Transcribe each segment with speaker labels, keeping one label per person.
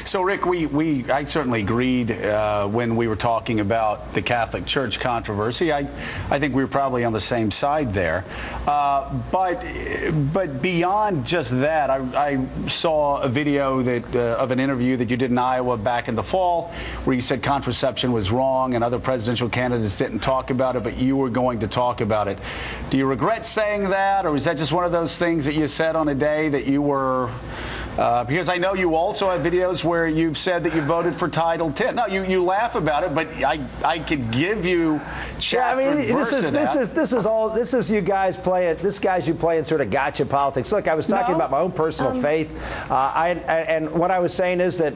Speaker 1: So, Rick, I certainly agreed when we were talking about the Catholic Church controversy. I think we were probably on the same side there. But beyond just that, I saw a video of an interview that you did in Iowa back in the fall where you said contraception was wrong and other presidential candidates didn't talk about it, but you were going to talk about it. Do you regret saying that, or was that just one of those things that you said on a day that you were... because I know you also have videos where you've said that you voted for Title X. No, you laugh about it, but I could give you chapter and verse of that. This is you guys playing. This guy's you playing sort of gotcha politics. Look, I was talking about my own personal faith, and what I was saying is that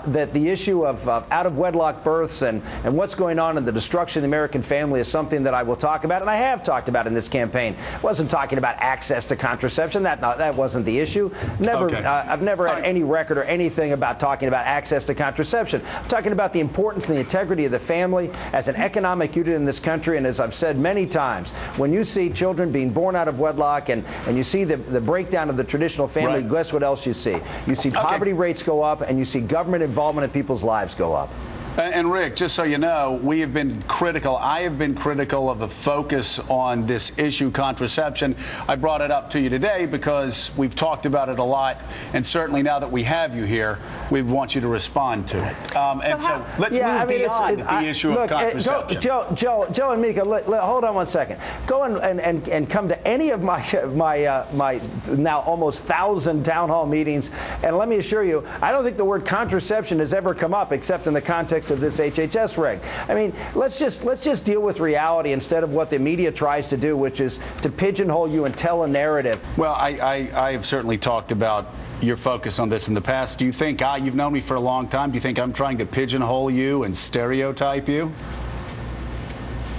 Speaker 1: that the issue of out of wedlock births and what's going on in the destruction of the American family is something that I will talk about, and I have talked about in this campaign. I wasn't talking about access to contraception. That wasn't the issue. Never. Okay. I've never had any record or anything about talking about access to contraception. I'm talking about the importance and the integrity of the family as an economic unit in this country. And as I've said many times, when you see children being born out of wedlock and you see the breakdown of the traditional family, guess what else you see? You see poverty rates go up, and you see government involvement in people's lives go up. And Rick, just so you know, we have been critical. I have been critical of the focus on this issue, contraception. I brought it up to you today because we've talked about it a lot, and certainly now that we have you here, we want you to respond to it. So let's move beyond the issue of contraception.
Speaker 2: Joe and Mika, hold on one second. Go and come to any of my now almost 1,000 town hall meetings, and let me assure you, I don't think the word contraception has ever come up except in the context of this HHS reg. I mean, let's just deal with reality instead of what the media tries to do, which is to pigeonhole you and tell a narrative.
Speaker 1: Well, I have certainly talked about your focus on this in the past. Do you think, you've known me for a long time, do you think I'm trying to pigeonhole you and stereotype you?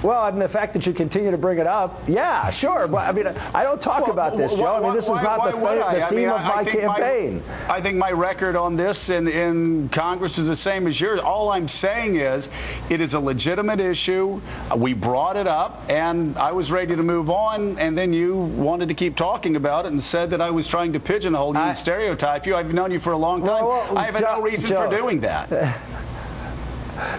Speaker 2: Well, I mean, the fact that you continue to bring it up, yeah, sure. But I mean, I don't talk about this, Joe. I mean, this is not the theme of my campaign.
Speaker 1: I think my record on this in Congress is the same as yours. All I'm saying is it is a legitimate issue. We brought it up, and I was ready to move on, and then you wanted to keep talking about it and said that I was trying to pigeonhole you and stereotype you. I've known you for a long time. I have no reason for doing that.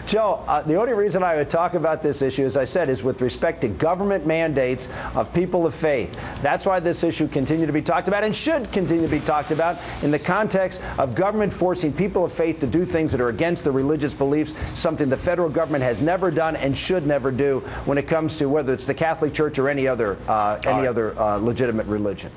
Speaker 2: Joe, the only reason I would talk about this issue, as I said, is with respect to government mandates of people of faith. That's why this issue continues to be talked about and should continue to be talked about in the context of government forcing people of faith to do things that are against their religious beliefs, something the federal government has never done and should never do when it comes to whether it's the Catholic Church or any other legitimate religion.